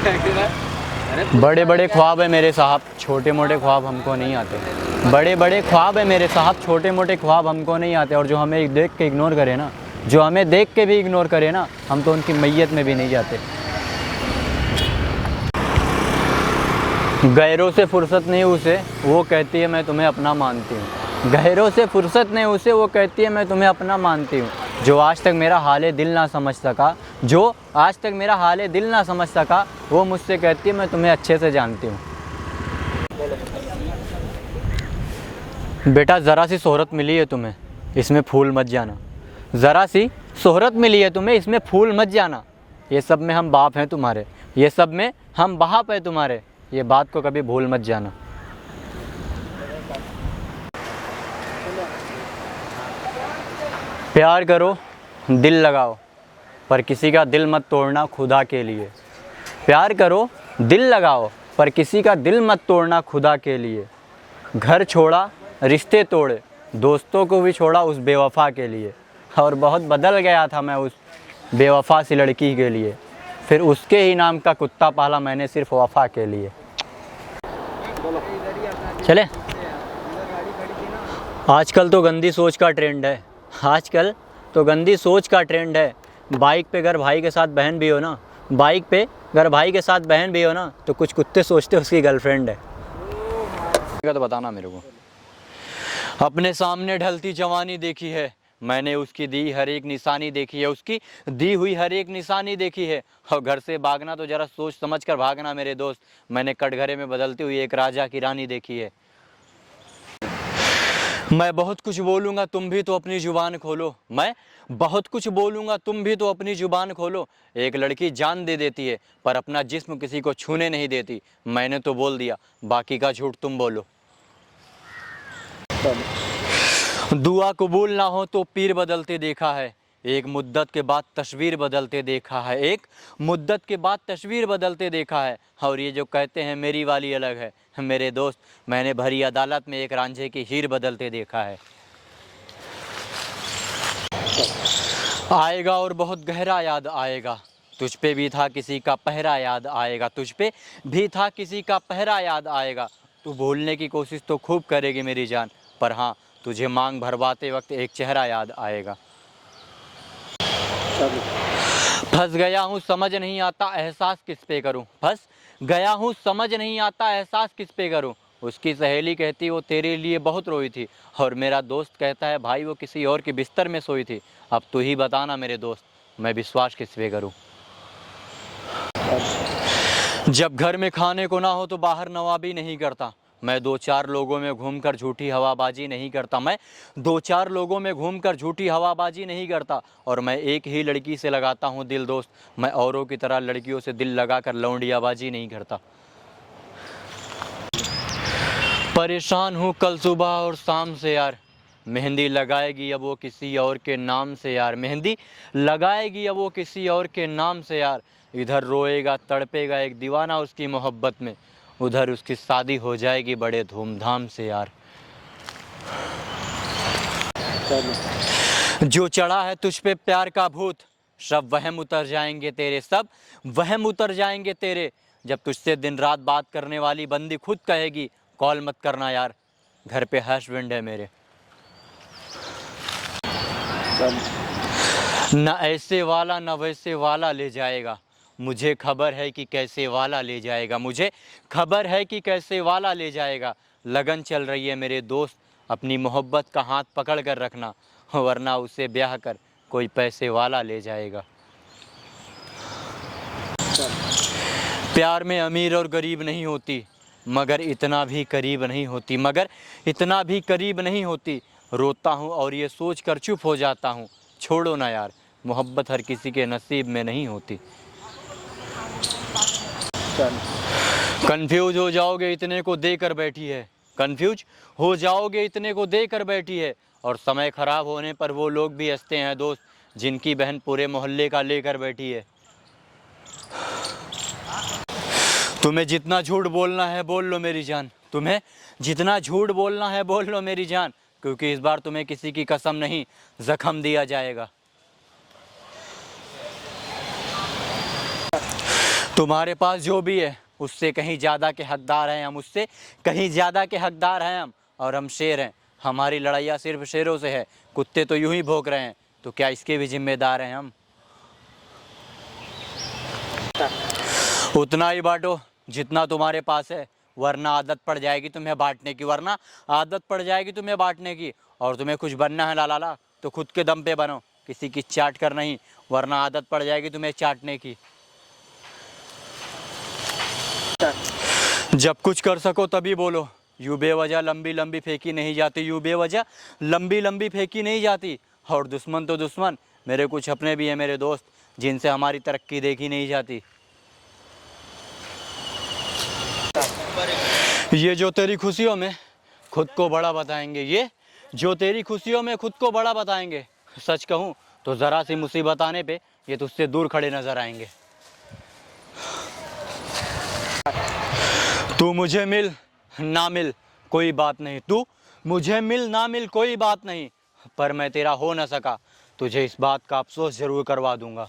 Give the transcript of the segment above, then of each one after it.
बड़े बड़े ख्वाब है मेरे साहब, छोटे मोटे ख्वाब हमको नहीं आते। बड़े बड़े ख्वाब है मेरे साहब, छोटे मोटे ख्वाब हमको नहीं आते। और जो हमें देख के इग्नोर करे ना, जो हमें देख के भी इग्नोर करे ना, हम तो उनकी मैयत में भी नहीं जाते। गैरों से फुर्सत नहीं उसे, वो कहती है मैं तुम्हें अपना मानती हूँ। गैरों से फुर्सत नहीं उसे, वो कहती है मैं तुम्हें अपना मानती हूँ। जो आज तक मेरा हाले दिल ना समझ सका, जो आज तक मेरा हाले दिल ना समझ सका, वो मुझसे कहती है मैं तुम्हें अच्छे से जानती हूँ। बेटा ज़रा सी शोहरत मिली है तुम्हें, इसमें फूल मत जाना। ज़रा सी शोहरत मिली है तुम्हें, इसमें फूल मत जाना। ये सब में हम बाप हैं तुम्हारे, ये सब में हम बाप हैं तुम्हारे, ये बात को कभी भूल मत जाना। प्यार करो, दिल लगाओ, पर किसी का दिल मत तोड़ना खुदा के लिए। प्यार करो, दिल लगाओ, पर किसी का दिल मत तोड़ना खुदा के लिए। घर छोड़ा, रिश्ते तोड़े, दोस्तों को भी छोड़ा उस बेवफा के लिए। और बहुत बदल गया था मैं उस बेवफा सी लड़की के लिए, फिर उसके ही नाम का कुत्ता पाला मैंने सिर्फ वफा के लिए। चले, आजकल तो गंदी सोच का ट्रेंड है, आजकल तो गंदी सोच का ट्रेंड है। बाइक पे अगर भाई के साथ बहन भी हो ना, बाइक पे अगर भाई के साथ बहन भी हो ना, तो कुछ कुत्ते सोचते उसकी गर्लफ्रेंड है। तो बताना मेरे को। अपने सामने ढलती जवानी देखी है मैंने, उसकी दी हर एक निशानी देखी है, उसकी दी हुई हर एक निशानी देखी है। और घर से भागना तो ज़रा सोच समझ कर भागना मेरे दोस्त, मैंने कटघरे में बदलती हुई एक राजा की रानी देखी है। मैं बहुत कुछ बोलूँगा तुम भी तो अपनी ज़ुबान खोलो, मैं बहुत कुछ बोलूँगा तुम भी तो अपनी ज़ुबान खोलो। एक लड़की जान दे देती है पर अपना जिस्म किसी को छूने नहीं देती, मैंने तो बोल दिया बाकी का झूठ तुम बोलो। दुआ कबूल ना हो तो पीर बदलते देखा है, एक मुद्दत के बाद तस्वीर बदलते देखा है, एक मुद्दत के बाद तस्वीर बदलते देखा है। और ये जो कहते हैं मेरी वाली अलग है, मेरे दोस्त मैंने भरी अदालत में एक रांझे की हीर बदलते देखा है। आएगा और बहुत गहरा याद आएगा, तुझ पे भी था किसी का पहरा याद आएगा, तुझ पे भी था किसी का पहरा याद आएगा। तू भूलने की कोशिश तो खूब करेगी मेरी जान, पर हाँ तुझे मांग भरवाते वक्त एक चेहरा याद आएगा। फंस गया हूँ समझ नहीं आता एहसास किस पे करूँ, फंस गया हूँ समझ नहीं आता एहसास किस पे करूँ। उसकी सहेली कहती वो तेरे लिए बहुत रोई थी, और मेरा दोस्त कहता है भाई वो किसी और के बिस्तर में सोई थी। अब तू ही बताना मेरे दोस्त मैं विश्वास किस पे करूँ। जब घर में खाने को ना हो तो बाहर नवाबी नहीं करता, मैं दो चार लोगों में घूमकर झूठी हवाबाजी नहीं करता, मैं दो चार लोगों में घूमकर झूठी हवाबाजी नहीं करता। और मैं एक ही लड़की से लगाता हूँ दिल दोस्त, मैं औरों की तरह लड़कियों से दिल लगाकर लौंडियाबाजी नहीं करता। परेशान हूँ कल सुबह और शाम से यार, मेहंदी लगाएगी अब वो किसी और के नाम से यार, मेहंदी लगाएगी अब वो किसी और के नाम से यार। इधर रोएगा तड़पेगा एक दीवाना उसकी मोहब्बत में, उधर उसकी शादी हो जाएगी बड़े धूमधाम से यार। जो चढ़ा है तुझ पे प्यार का भूत, सब वहम उतर जाएंगे तेरे, सब वहम उतर जाएंगे तेरे। जब तुझसे दिन रात बात करने वाली बंदी खुद कहेगी कॉल मत करना यार, घर पे हस्बैंड है मेरे। न ऐसे वाला न वैसे वाला ले जाएगा, मुझे खबर है कि कैसे वाला ले जाएगा, मुझे खबर है कि कैसे वाला ले जाएगा। लगन चल रही है मेरे दोस्त, अपनी मोहब्बत का हाथ पकड़ कर रखना, वरना उसे ब्याह कर कोई पैसे वाला ले जाएगा। प्यार में अमीर और गरीब नहीं होती, मगर इतना भी करीब नहीं होती, मगर इतना भी करीब नहीं होती। रोता हूँ और ये सोच कर चुप हो जाता हूँ, छोड़ो ना यार मोहब्बत हर किसी के नसीब में नहीं होती। कंफ्यूज हो जाओगे इतने को देकर बैठी है, कंफ्यूज हो जाओगे इतने को देकर बैठी है। और समय ख़राब होने पर वो लोग भी हंसते हैं दोस्त, जिनकी बहन पूरे मोहल्ले का लेकर बैठी है। तुम्हें जितना झूठ बोलना है बोल लो मेरी जान, तुम्हें जितना झूठ बोलना है बोल लो मेरी जान, क्योंकि इस बार तुम्हें किसी की कसम नहीं जख्म दिया जाएगा। तुम्हारे पास जो भी है उससे कहीं ज़्यादा के हकदार हैं हम, उससे कहीं ज़्यादा के हकदार हैं हम, और हम शेर हैं। हमारी लड़ाइयाँ सिर्फ शेरों से है। कुत्ते तो यूं ही भौंक रहे हैं, तो क्या इसके भी जिम्मेदार हैं हम? उतना ही बांटो जितना तुम्हारे पास है, वरना आदत पड़ जाएगी तुम्हें बांटने की, वरना आदत पड़ जाएगी तुम्हें बांटने की। और तुम्हें कुछ बनना है लाला तो खुद के दम पे बनो, किसी की चाट कर नहीं, वरना आदत पड़ जाएगी तुम्हें चाटने की। जब कुछ कर सको तभी बोलो, यूँ बेवजह लंबी लंबी फेंकी नहीं जाती, यूँ बेवजह लंबी लंबी फेंकी नहीं जाती। और दुश्मन तो दुश्मन, मेरे कुछ अपने भी हैं मेरे दोस्त, जिनसे हमारी तरक्की देखी नहीं जाती। ये जो तेरी खुशियों में खुद को बड़ा बताएंगे, ये जो तेरी खुशियों में खुद को बड़ा बताएंगे, सच कहूँ तो ज़रा सी मुसीबत आने पे ये तुझसे दूर खड़े नजर आएंगे। तू मुझे मिल ना मिल कोई बात नहीं, तू मुझे मिल ना मिल कोई बात नहीं, पर मैं तेरा हो ना सका, तुझे इस बात का अफसोस जरूर करवा दूंगा।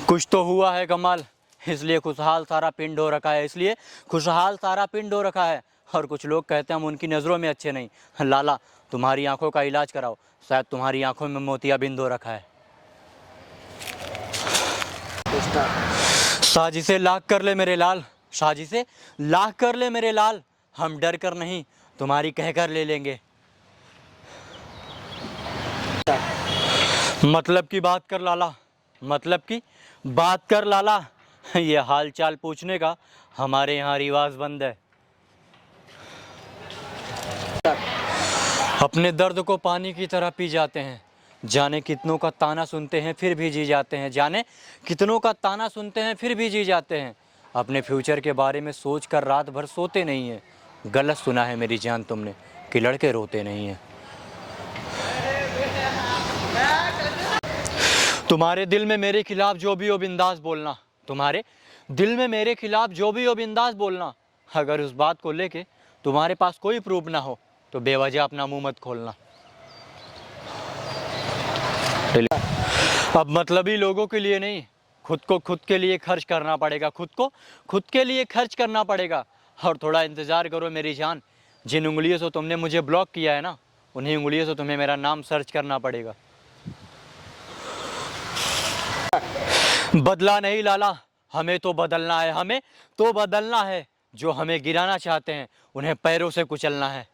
कुछ तो हुआ है कमाल, इसलिए खुशहाल सारा पिंड हो रखा है, इसलिए खुशहाल सारा पिंड हो रखा है। और कुछ लोग कहते हैं हम उनकी नज़रों में अच्छे नहीं। लाला तुम्हारी आंखों का इलाज कराओ, शायद तुम्हारी आंखों में मोतियाबिंद हो रखा है। साजिशें लाख कर ले मेरे लाल, साजिशें लाख कर ले मेरे लाल, हम डर कर नहीं तुम्हारी कहकर ले लेंगे। मतलब की बात कर लाला, मतलब की बात कर लाला, ये हाल चाल पूछने का हमारे यहाँ रिवाज बंद है। अपने दर्द को पानी की तरह पी जाते हैं, जाने कितनों का ताना सुनते हैं फिर भी जी जाते हैं, जाने कितनों का ताना सुनते हैं फिर भी जी जाते हैं। अपने फ्यूचर के बारे में सोच कर रात भर सोते नहीं हैं। गलत सुना है मेरी जान तुमने कि लड़के रोते नहीं हैं। तुम्हारे दिल में मेरे खिलाफ जो भी हो बिंदास बोलना, तुम्हारे दिल में मेरे खिलाफ जो भी हो बिंदास बोलना। अगर उस बात को लेके तुम्हारे पास कोई प्रूफ ना हो तो बेवजह अपना मुंह मत खोलना। अब मतलबी लोगों के लिए नहीं, खुद को खुद के लिए खर्च करना पड़ेगा, खुद को खुद के लिए खर्च करना पड़ेगा। और थोड़ा इंतज़ार करो मेरी जान, जिन उंगलियों से तुमने मुझे ब्लॉक किया है ना, उन्हीं उंगलियों से तुम्हें मेरा नाम सर्च करना पड़ेगा। बदला नहीं लाला, हमें तो बदलना है, हमें तो बदलना है। जो हमें गिराना चाहते हैं उन्हें पैरों से कुचलना है।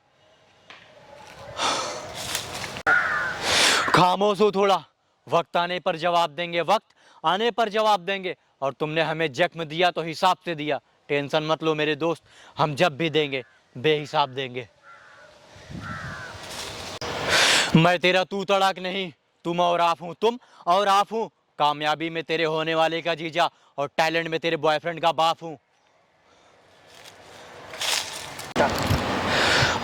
खामोश हो थोड़ा, वक्त आने पर जवाब देंगे, वक्त आने पर जवाब देंगे। और तुमने हमें जख्म दिया तो हिसाब से दिया, टेंशन मत लो मेरे दोस्त, हम जब भी देंगे बेहिसाब देंगे। मैं तेरा तू तड़ाक नहीं, तुम और आप हूँ, तुम और आप हूँ। कामयाबी में तेरे होने वाले का जीजा और टैलेंट में तेरे बॉयफ्रेंड का बाप हूँ।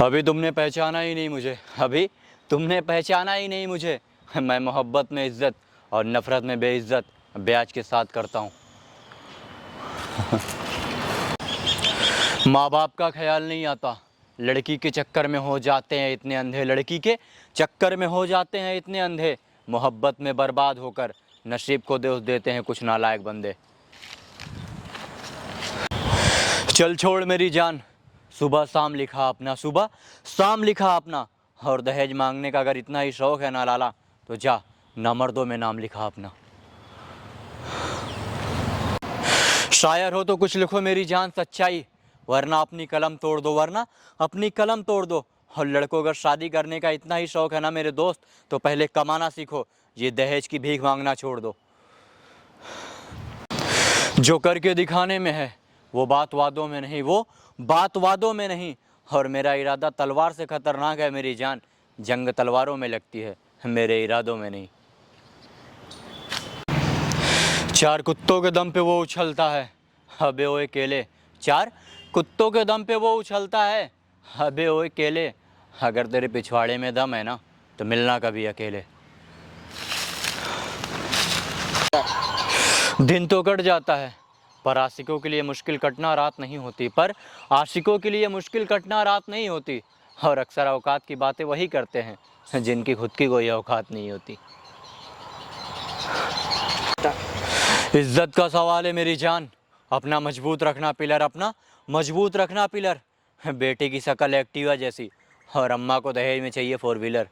अभी तुमने पहचाना ही नहीं मुझे, अभी तुमने पहचाना ही नहीं मुझे। मैं मोहब्बत में इज्जत और नफ़रत में बेइज्जत ब्याज के साथ करता हूँ। माँ बाप का ख्याल नहीं आता, लड़की के चक्कर में हो जाते हैं इतने अंधे, लड़की के चक्कर में हो जाते हैं इतने अंधे। मोहब्बत में बर्बाद होकर नसीब को दोष देते हैं कुछ नालायक बंदे। चल छोड़ मेरी जान, सुबह शाम लिखा अपना, सुबह शाम लिखा अपना। और दहेज मांगने का अगर इतना ही शौक़ है ना लाला, तो जा ना मर्दों में नाम लिखा अपना। शायर हो तो कुछ लिखो मेरी जान सच्चाई, वरना अपनी कलम तोड़ दो, वरना अपनी कलम तोड़ दो। और लड़कों अगर शादी करने का इतना ही शौक़ है ना मेरे दोस्त, तो पहले कमाना सीखो, ये दहेज की भीख मांगना छोड़ दो। जो करके दिखाने में है वो बात वादों में नहीं, वो बात वादों में नहीं। और मेरा इरादा तलवार से खतरनाक है मेरी जान, जंग तलवारों में लगती है मेरे इरादों में नहीं। चार कुत्तों के दम पे वो उछलता है, अबे ओए केले, चार कुत्तों के दम पे वो उछलता है, अबे ओए केले। अगर तेरे पिछवाड़े में दम है ना तो मिलना कभी अकेले। दिन तो कट जाता है पर आशिकों के लिए मुश्किल कटना रात नहीं होती, पर आशिकों के लिए मुश्किल कटना रात नहीं होती। और अक्सर औकात की बातें वही करते हैं जिनकी खुद की कोई औकात नहीं होती। इज्जत का सवाल है मेरी जान, अपना मजबूत रखना पिलर, अपना मजबूत रखना पिलर। बेटे की शक्ल एक्टिवा जैसी और अम्मा को दहेज में चाहिए 4 व्हीलर।